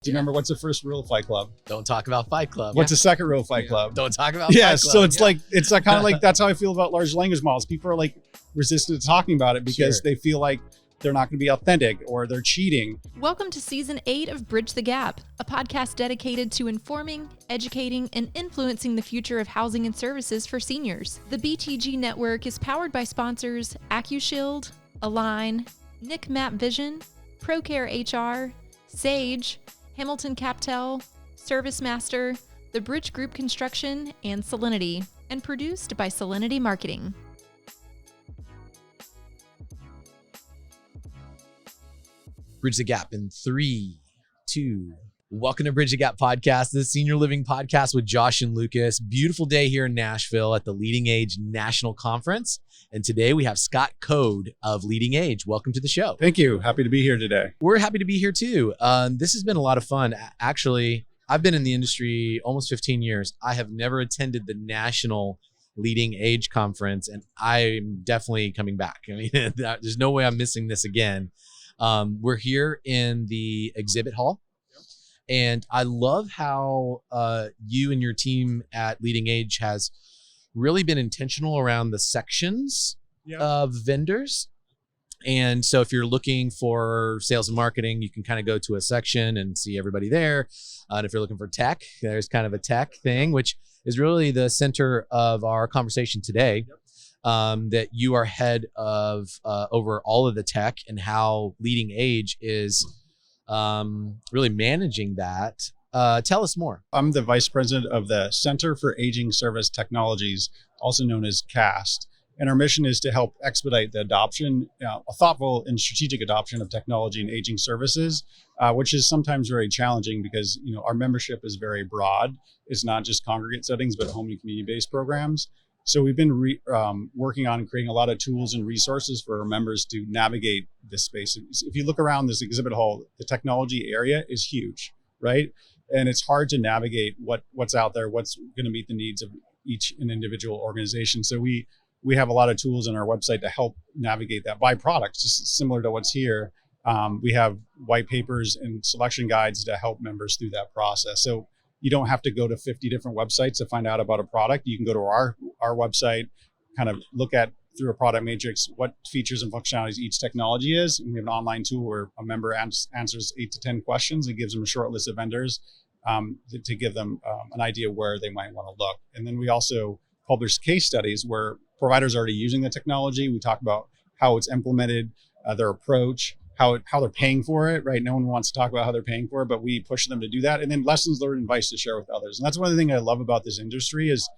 Do you remember what's the first rule of Fight Club? Don't talk about Fight Club. What's the second rule of Fight Club? Don't talk about Yeah, Fight Club. so it's like kind of like that's how I feel about large language models. People are like resistant to talking about it because they feel like they're not going to be authentic or they're cheating. Welcome to Season 8 of Bridge the Gap, a podcast dedicated to informing, educating, and influencing the future of housing and services for seniors. The BTG network is powered by sponsors AccuShield, Align, Nick Map Vision, ProCare HR, Sage, Hamilton CapTel, ServiceMaster, The Bridge Group Construction, and Solinity, and produced by Solinity Marketing. Bridge the Gap in 3, 2. Welcome to Bridge the Gap podcast, the senior living podcast with Josh and Lucas. Beautiful day here in Nashville at the LeadingAge National Conference. And today we have Scott Code of LeadingAge. Welcome to the show. Thank you. Happy to be here today. We're happy to be here too. This has been a lot of fun. Actually, I've been in the industry almost 15 years. I have never attended the National LeadingAge Conference, and I'm definitely coming back. I mean, there's no way I'm missing this again. We're here in the exhibit hall. And I love how you and your team at LeadingAge has really been intentional around the sections of vendors. And so if you're looking for sales and marketing, you can kind of go to a section and see everybody there. And if you're looking for tech, there's kind of a tech thing, which is really the center of our conversation today. That you are head of over all of the tech and how LeadingAge is really managing that. Tell us more. I'm the vice president of the Center for Aging Service Technologies, also known as CAST. And our mission is to help expedite the adoption, a thoughtful and strategic adoption of technology in aging services, which is sometimes very challenging because our membership is very broad. It's not just congregate settings, but home and community-based programs. So we've been working on creating a lot of tools and resources for our members to navigate this space. If you look around this exhibit hall, the technology area is huge, right? And it's hard to navigate what's out there, what's going to meet the needs of each individual organization. So we have a lot of tools on our website to help navigate that by products, just similar to what's here. We have white papers and selection guides to help members through that process. So you don't have to go to 50 different websites to find out about a product. You can go to our website, kind of look at through a product matrix what features and functionalities each technology is. And we have an online tool where a member answers 8 to 10 questions and gives them a short list of vendors to give them an idea where they might want to look. And then we also publish case studies where providers are already using the technology. We talk about how it's implemented, their approach, how they're paying for it, right? No one wants to talk about how they're paying for it, but we push them to do that. And then lessons learned and advice to share with others. And that's one of the things I love about this industry is,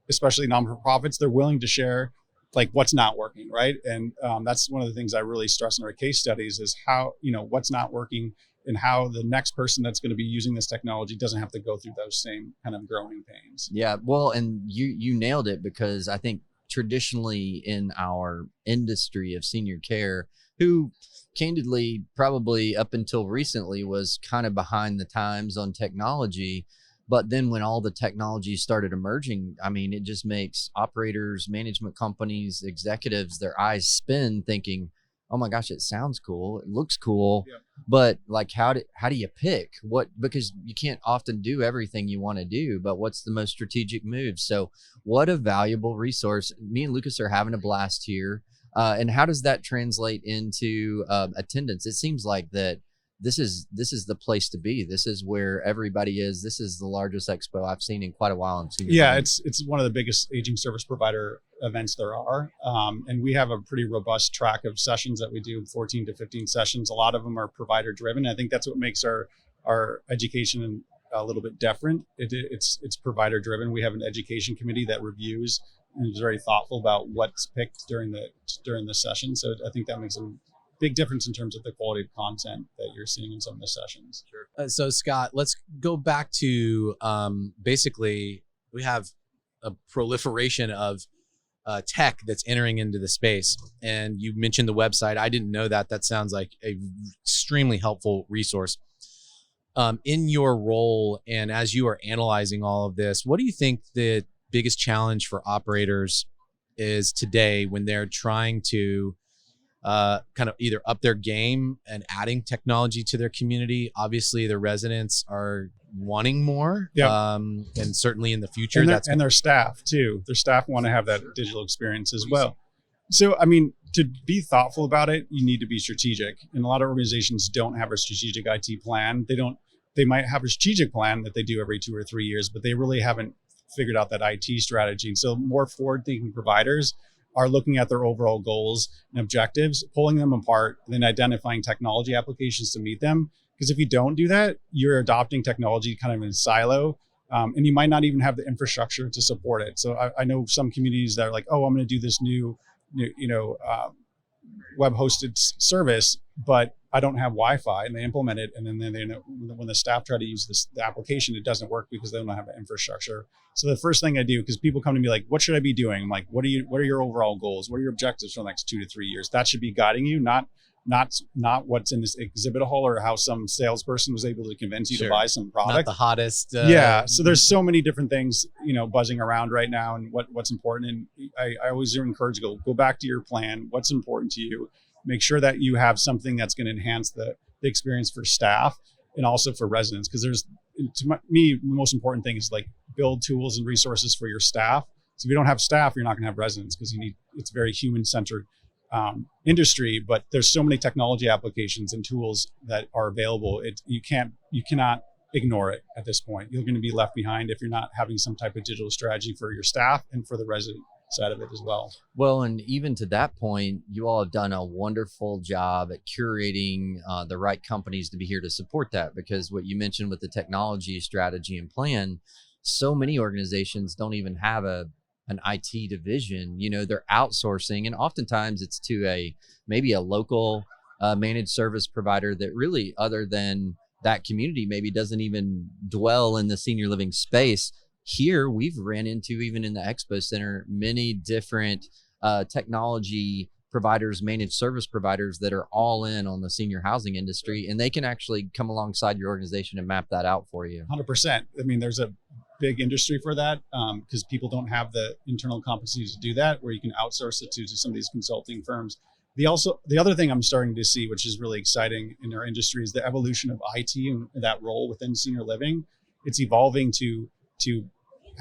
especially non-for-profits, they're willing to share like what's not working, right? And that's one of the things I really stress in our case studies is how, what's not working and how the next person that's going to be using this technology doesn't have to go through those same kind of growing pains. Yeah, well, and you nailed it, because I think traditionally in our industry of senior care, who candidly probably up until recently was kind of behind the times on technology. But then when all the technology started emerging, I mean, it just makes operators, management companies, executives, their eyes spin thinking, oh my gosh, it sounds cool. It looks cool. Yeah. But like, how do you pick what, because you can't often do everything you want to do, but what's the most strategic move? So what a valuable resource. Me and Lucas are having a blast here. And how does that translate into attendance? It seems like that this is the place to be. This is where everybody is. This is the largest expo I've seen in quite a while. It's one of the biggest aging service provider events there are. And we have a pretty robust track of sessions that we do, 14 to 15 sessions. A lot of them are provider driven. I think that's what makes our education a little bit different. It's provider driven. We have an education committee that reviews and is very thoughtful about what's picked during the session. So I think that makes a big difference in terms of the quality of content that you're seeing in some of the sessions. Sure. So Scott, let's go back to basically we have a proliferation of tech that's entering into the space. And you mentioned the website. I didn't know that. That sounds like a extremely helpful resource. In your role and as you are analyzing all of this, what do you think the biggest challenge for operators is today when they're trying to kind of either up their game and adding technology to their community. Obviously, the residents are wanting more, and certainly in the future, and their staff too. Their staff want to have that digital experience as well. So, I mean, to be thoughtful about it, you need to be strategic. And a lot of organizations don't have a strategic IT plan. They might have a strategic plan that they do every 2 or 3 years, but they really haven't figured out that IT strategy. And so more forward-thinking providers are looking at their overall goals and objectives, pulling them apart, and then identifying technology applications to meet them. Because if you don't do that, you're adopting technology kind of in a silo, and you might not even have the infrastructure to support it. So I know some communities that are like, oh, I'm going to do this new web-hosted service, but I don't have Wi-Fi, and they implement it, and then when the staff try to use the application, it doesn't work because they don't have the infrastructure. So the first thing I do, because people come to me like, what should I be doing? I'm like, what are your overall goals? What are your objectives for the next 2 to 3 years? That should be guiding you, not what's in this exhibit hall or how some salesperson was able to convince you to buy some product. Not the hottest. So there's so many different things, buzzing around right now, and what's important. And I always encourage go back to your plan. What's important to you? Make sure that you have something that's going to enhance the experience for staff and also for residents. Because to me, the most important thing is like build tools and resources for your staff. So if you don't have staff, you're not going to have residents, because it's very human-centered industry, but there's so many technology applications and tools that are available. You cannot ignore it at this point. You're going to be left behind if you're not having some type of digital strategy for your staff and for the resident side of it as well. Well, and even to that point, you all have done a wonderful job at curating the right companies to be here to support that, because what you mentioned with the technology strategy and plan, so many organizations don't even have an IT division. They're outsourcing, and oftentimes it's to maybe a local managed service provider that really, other than that community, maybe doesn't even dwell in the senior living space. Here, we've ran into, even in the Expo Center, many different technology providers, managed service providers that are all in on the senior housing industry, and they can actually come alongside your organization and map that out for you. 100%. I mean, there's a big industry for that, because people don't have the internal competencies to do that, where you can outsource it to some of these consulting firms. The other thing I'm starting to see, which is really exciting in our industry, is the evolution of IT and that role within senior living. It's evolving to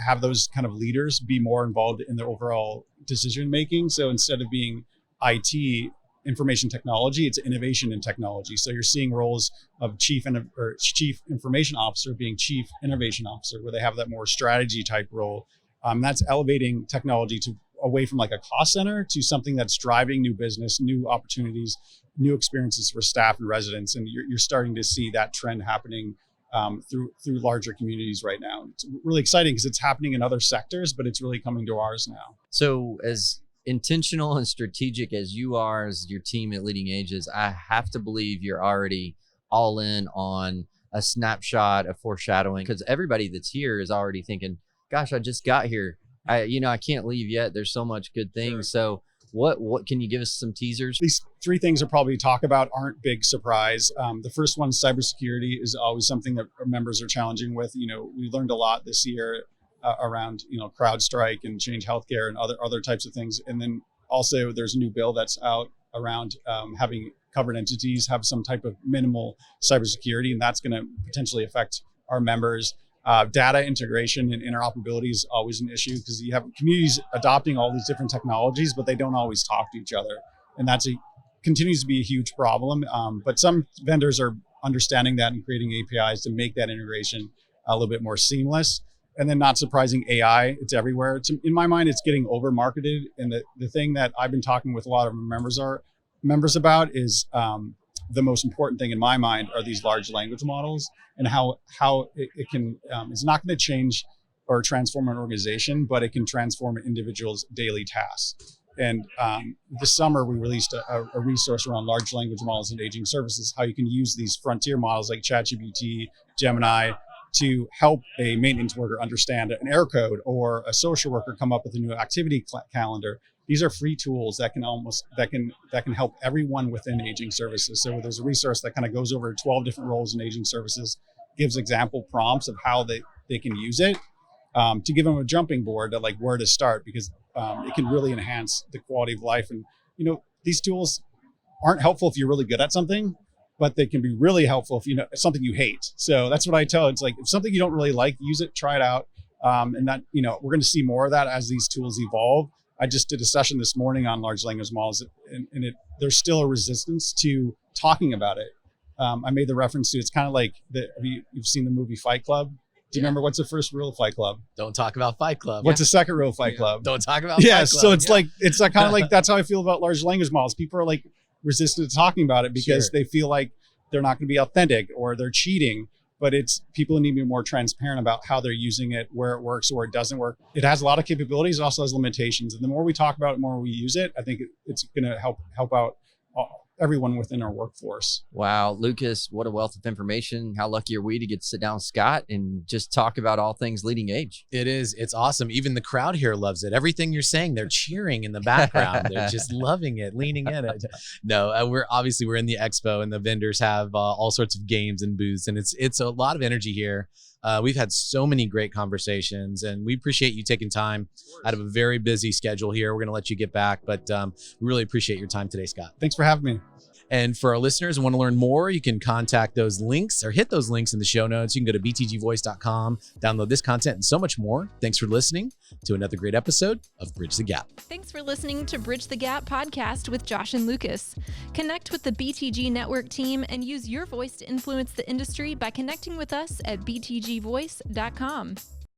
have those kind of leaders be more involved in their overall decision making. So instead of being IT, information technology, it's innovation in technology. So you're seeing roles of chief information officer being chief innovation officer, where they have that more strategy type role. That's elevating technology away from like a cost center to something that's driving new business, new opportunities, new experiences for staff and residents. And you're starting to see that trend happening through larger communities right now. It's really exciting because it's happening in other sectors, but it's really coming to ours now. So as intentional and strategic as you are, as your team at LeadingAge is, I have to believe you're already all in on a snapshot of foreshadowing, because everybody that's here is already thinking, gosh, I just got here. I can't leave yet. There's so much good things. Sure. So what can you give us some teasers? These 3 things I'll probably talk about aren't big surprise. The first one, cybersecurity, is always something that our members are challenging with. We learned a lot this year around CrowdStrike and Change Healthcare and other types of things. And then also there's a new bill that's out around having covered entities have some type of minimal cybersecurity, and that's going to potentially affect our members. Data integration and interoperability is always an issue, because you have communities adopting all these different technologies, but they don't always talk to each other. And continues to be a huge problem. But some vendors are understanding that and creating APIs to make that integration a little bit more seamless. And then, not surprising, AI, it's everywhere. In my mind, it's getting over marketed. And the thing that I've been talking with a lot of members about is the most important thing in my mind are these large language models, and how it can, it's not going to change or transform an organization, but it can transform an individual's daily tasks. And this summer, we released a resource around large language models and aging services, how you can use these frontier models like ChatGPT, Gemini, to help a maintenance worker understand an error code, or a social worker come up with a new activity calendar. These are free tools that can help everyone within aging services. So there's a resource that kind of goes over 12 different roles in aging services, gives example prompts of how they can use it, to give them a jumping board to like where to start, because it can really enhance the quality of life. And these tools, aren't helpful if you're really good at something, but they can be really helpful if you know something you hate. So that's what I tell. It's like if something you don't really like, use it, try it out. And that, we're going to see more of that as these tools evolve. I just did a session this morning on large language models, and there's still a resistance to talking about it. I made the reference to, it's kind of like you've seen the movie Fight Club. Do you remember what's the first rule of Fight Club? Don't talk about Fight Club. What's the second rule of Fight Club? Don't talk about Fight Club. So it's like, it's kind of like, that's how I feel about large language models. People are like resistant to talking about it because they feel like they're not going to be authentic or they're cheating. But it's people need to be more transparent about how they're using it, where it works or it doesn't work. It has a lot of capabilities, it also has limitations. And the more we talk about it, the more we use it, I think it's going to help out everyone within our workforce. Wow, Lucas, what a wealth of information. How lucky are we to get to sit down with Scott and just talk about all things LeadingAge? It is. It's awesome. Even the crowd here loves it. Everything you're saying, they're cheering in the background. They're just loving it, leaning in. No, we're in the expo, and the vendors have all sorts of games and booths, and it's a lot of energy here. We've had so many great conversations, and we appreciate you taking time out of a very busy schedule here. We're going to let you get back, but we really appreciate your time today, Scott. Thanks for having me. And for our listeners who want to learn more, you can contact those links or hit those links in the show notes. You can go to btgvoice.com, download this content and so much more. Thanks for listening to another great episode of Bridge the Gap. Thanks for listening to Bridge the Gap podcast with Josh and Lucas. Connect with the BTG Network team and use your voice to influence the industry by connecting with us at btgvoice.com.